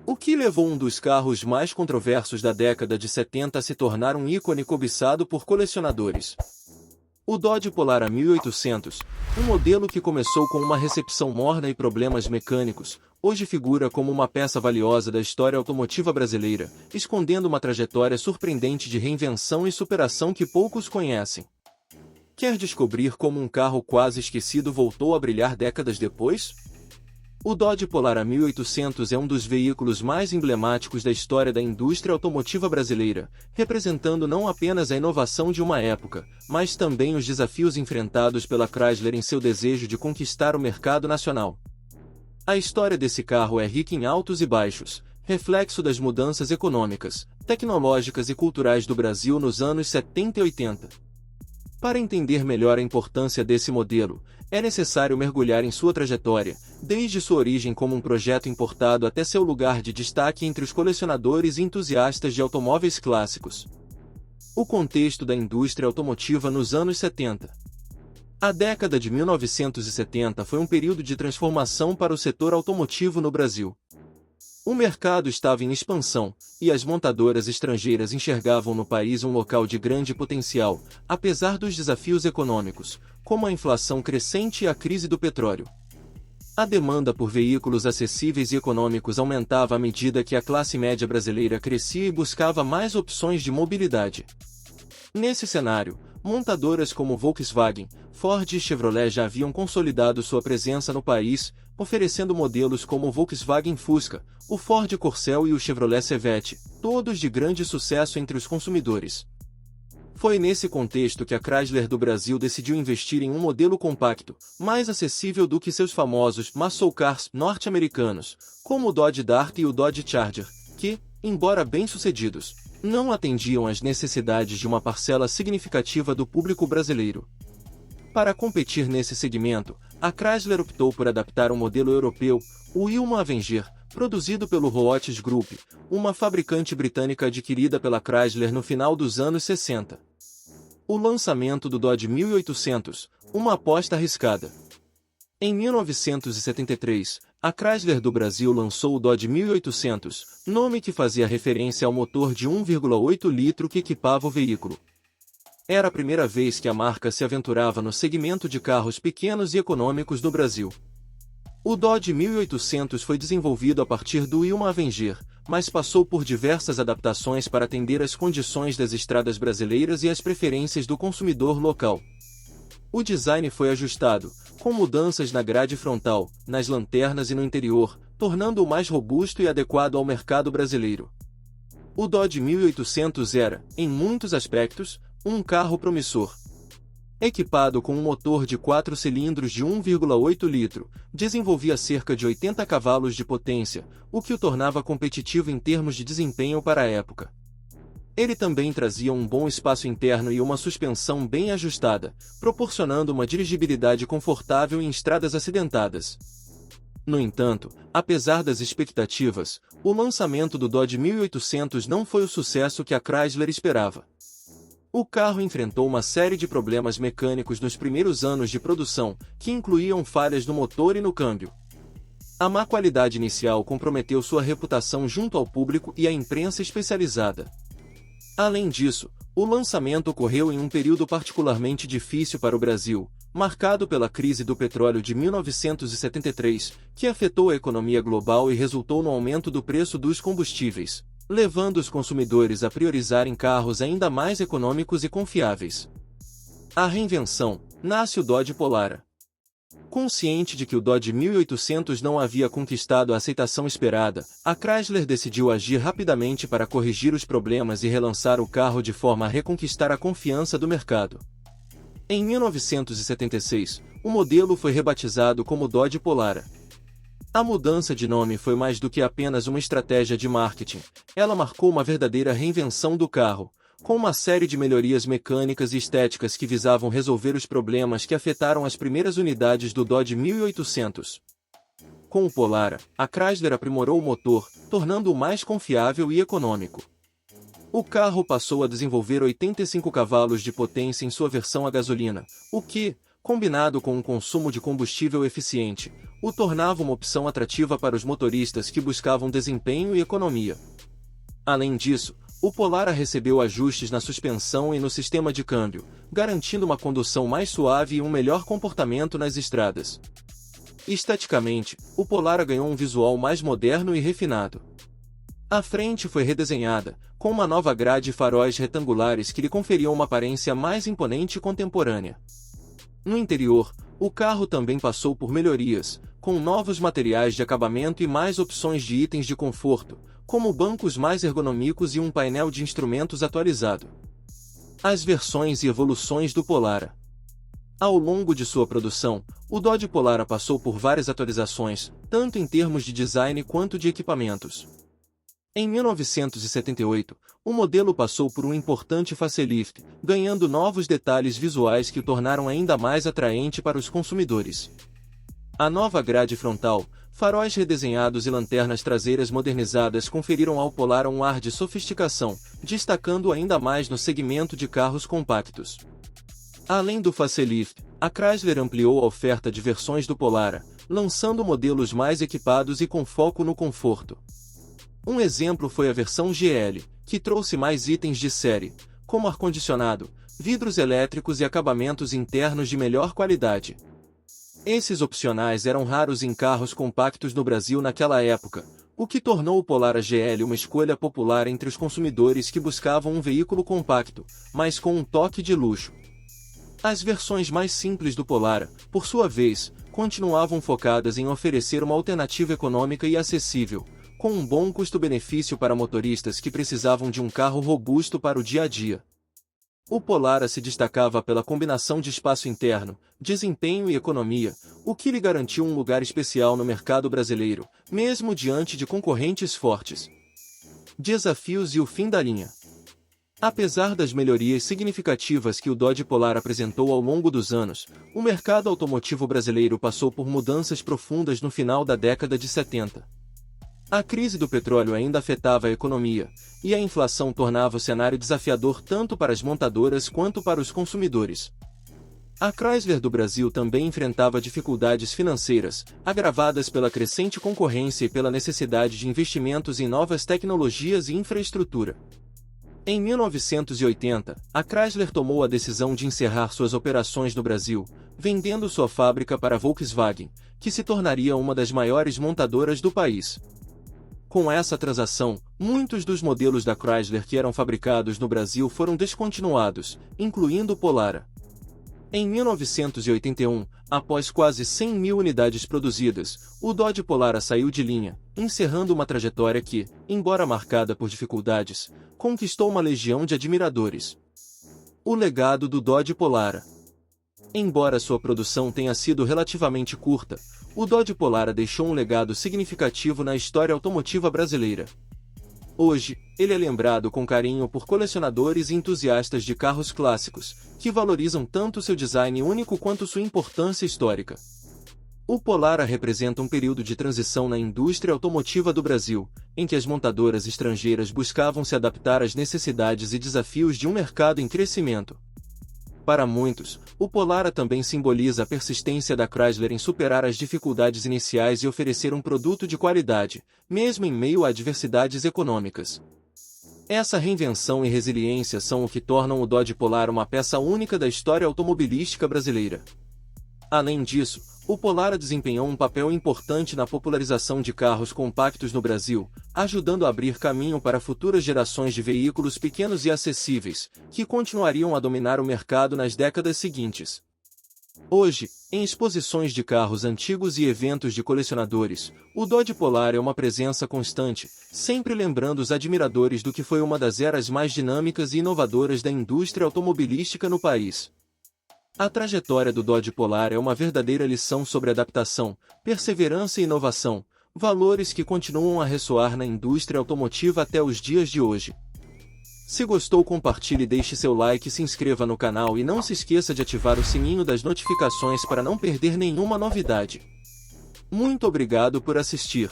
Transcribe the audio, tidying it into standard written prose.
O que levou um dos carros mais controversos da década de 70 a se tornar um ícone cobiçado por colecionadores. O Dodge Polara 1800, um modelo que começou com uma recepção morna e problemas mecânicos, hoje figura como uma peça valiosa da história automotiva brasileira, escondendo uma trajetória surpreendente de reinvenção e superação que poucos conhecem. Quer descobrir como um carro quase esquecido voltou a brilhar décadas depois? O Dodge Polara 1800 é um dos veículos mais emblemáticos da história da indústria automotiva brasileira, representando não apenas a inovação de uma época, mas também os desafios enfrentados pela Chrysler em seu desejo de conquistar o mercado nacional. A história desse carro é rica em altos e baixos, reflexo das mudanças econômicas, tecnológicas e culturais do Brasil nos anos 70 e 80. Para entender melhor a importância desse modelo, é necessário mergulhar em sua trajetória, desde sua origem como um projeto importado até seu lugar de destaque entre os colecionadores e entusiastas de automóveis clássicos. O contexto da indústria automotiva nos anos 70. A década de 1970 foi um período de transformação para o setor automotivo no Brasil. O mercado estava em expansão, e as montadoras estrangeiras enxergavam no país um local de grande potencial, apesar dos desafios econômicos, como a inflação crescente e a crise do petróleo. A demanda por veículos acessíveis e econômicos aumentava à medida que a classe média brasileira crescia e buscava mais opções de mobilidade. Nesse cenário, montadoras como Volkswagen, Ford e Chevrolet já haviam consolidado sua presença no país, oferecendo modelos como o Volkswagen Fusca, o Ford Corcel e o Chevrolet Chevette, todos de grande sucesso entre os consumidores. Foi nesse contexto que a Chrysler do Brasil decidiu investir em um modelo compacto, mais acessível do que seus famosos muscle cars norte-americanos, como o Dodge Dart e o Dodge Charger, que, embora bem-sucedidos, não atendiam às necessidades de uma parcela significativa do público brasileiro. Para competir nesse segmento, a Chrysler optou por adaptar um modelo europeu, o Wilma Avenger, produzido pelo Rootes Group, uma fabricante britânica adquirida pela Chrysler no final dos anos 60. O lançamento do Dodge 1800, uma aposta arriscada. Em 1973, a Chrysler do Brasil lançou o Dodge 1800, nome que fazia referência ao motor de 1,8 litro que equipava o veículo. Era a primeira vez que a marca se aventurava no segmento de carros pequenos e econômicos no Brasil. O Dodge 1800 foi desenvolvido a partir do Wilma Avenger, mas passou por diversas adaptações para atender às condições das estradas brasileiras e às preferências do consumidor local. O design foi ajustado, com mudanças na grade frontal, nas lanternas e no interior, tornando-o mais robusto e adequado ao mercado brasileiro. O Dodge 1800 era, em muitos aspectos, um carro promissor. Equipado com um motor de 4 cilindros de 1,8 litro, desenvolvia cerca de 80 cavalos de potência, o que o tornava competitivo em termos de desempenho para a época. Ele também trazia um bom espaço interno e uma suspensão bem ajustada, proporcionando uma dirigibilidade confortável em estradas acidentadas. No entanto, apesar das expectativas, o lançamento do Dodge 1800 não foi o sucesso que a Chrysler esperava. O carro enfrentou uma série de problemas mecânicos nos primeiros anos de produção, que incluíam falhas no motor e no câmbio. A má qualidade inicial comprometeu sua reputação junto ao público e à imprensa especializada. Além disso, o lançamento ocorreu em um período particularmente difícil para o Brasil, marcado pela crise do petróleo de 1973, que afetou a economia global e resultou no aumento do preço dos combustíveis, levando os consumidores a priorizarem carros ainda mais econômicos e confiáveis. A reinvenção, nasce o Dodge Polara. Consciente de que o Dodge 1800 não havia conquistado a aceitação esperada, a Chrysler decidiu agir rapidamente para corrigir os problemas e relançar o carro de forma a reconquistar a confiança do mercado. Em 1976, o modelo foi rebatizado como Dodge Polara. A mudança de nome foi mais do que apenas uma estratégia de marketing, ela marcou uma verdadeira reinvenção do carro, com uma série de melhorias mecânicas e estéticas que visavam resolver os problemas que afetaram as primeiras unidades do Dodge 1800. Com o Polara, a Chrysler aprimorou o motor, tornando-o mais confiável e econômico. O carro passou a desenvolver 85 cavalos de potência em sua versão a gasolina, o que, combinado com um consumo de combustível eficiente, o tornava uma opção atrativa para os motoristas que buscavam desempenho e economia. Além disso, o Polara recebeu ajustes na suspensão e no sistema de câmbio, garantindo uma condução mais suave e um melhor comportamento nas estradas. Esteticamente, o Polara ganhou um visual mais moderno e refinado. A frente foi redesenhada, com uma nova grade e faróis retangulares que lhe conferiam uma aparência mais imponente e contemporânea. No interior, o carro também passou por melhorias, com novos materiais de acabamento e mais opções de itens de conforto, como bancos mais ergonômicos e um painel de instrumentos atualizado. As versões e evoluções do Polara. Ao longo de sua produção, o Dodge Polara passou por várias atualizações, tanto em termos de design quanto de equipamentos. Em 1978, o modelo passou por um importante facelift, ganhando novos detalhes visuais que o tornaram ainda mais atraente para os consumidores. A nova grade frontal, faróis redesenhados e lanternas traseiras modernizadas conferiram ao Polara um ar de sofisticação, destacando ainda mais no segmento de carros compactos. Além do facelift, a Chrysler ampliou a oferta de versões do Polara, lançando modelos mais equipados e com foco no conforto. Um exemplo foi a versão GL, que trouxe mais itens de série, como ar-condicionado, vidros elétricos e acabamentos internos de melhor qualidade. Esses opcionais eram raros em carros compactos no Brasil naquela época, o que tornou o Polara GL uma escolha popular entre os consumidores que buscavam um veículo compacto, mas com um toque de luxo. As versões mais simples do Polara, por sua vez, continuavam focadas em oferecer uma alternativa econômica e acessível, com um bom custo-benefício para motoristas que precisavam de um carro robusto para o dia a dia. O Polara se destacava pela combinação de espaço interno, desempenho e economia, o que lhe garantiu um lugar especial no mercado brasileiro, mesmo diante de concorrentes fortes. Desafios e o fim da linha. Apesar das melhorias significativas que o Dodge Polara apresentou ao longo dos anos, o mercado automotivo brasileiro passou por mudanças profundas no final da década de 70. A crise do petróleo ainda afetava a economia, e a inflação tornava o cenário desafiador tanto para as montadoras quanto para os consumidores. A Chrysler do Brasil também enfrentava dificuldades financeiras, agravadas pela crescente concorrência e pela necessidade de investimentos em novas tecnologias e infraestrutura. Em 1980, a Chrysler tomou a decisão de encerrar suas operações no Brasil, vendendo sua fábrica para a Volkswagen, que se tornaria uma das maiores montadoras do país. Com essa transação, muitos dos modelos da Chrysler que eram fabricados no Brasil foram descontinuados, incluindo o Polara. Em 1981, após quase 100 mil unidades produzidas, o Dodge Polara saiu de linha, encerrando uma trajetória que, embora marcada por dificuldades, conquistou uma legião de admiradores. O legado do Dodge Polara. Embora sua produção tenha sido relativamente curta, o Dodge Polara deixou um legado significativo na história automotiva brasileira. Hoje, ele é lembrado com carinho por colecionadores e entusiastas de carros clássicos, que valorizam tanto seu design único quanto sua importância histórica. O Polara representa um período de transição na indústria automotiva do Brasil, em que as montadoras estrangeiras buscavam se adaptar às necessidades e desafios de um mercado em crescimento. Para muitos, o Polara também simboliza a persistência da Chrysler em superar as dificuldades iniciais e oferecer um produto de qualidade, mesmo em meio a adversidades econômicas. Essa reinvenção e resiliência são o que tornam o Dodge Polara uma peça única da história automobilística brasileira. Além disso, o Polara desempenhou um papel importante na popularização de carros compactos no Brasil, ajudando a abrir caminho para futuras gerações de veículos pequenos e acessíveis, que continuariam a dominar o mercado nas décadas seguintes. Hoje, em exposições de carros antigos e eventos de colecionadores, o Dodge Polara é uma presença constante, sempre lembrando os admiradores do que foi uma das eras mais dinâmicas e inovadoras da indústria automobilística no país. A trajetória do Dodge Polara é uma verdadeira lição sobre adaptação, perseverança e inovação, valores que continuam a ressoar na indústria automotiva até os dias de hoje. Se gostou, compartilhe, deixe seu like e se inscreva no canal e não se esqueça de ativar o sininho das notificações para não perder nenhuma novidade. Muito obrigado por assistir.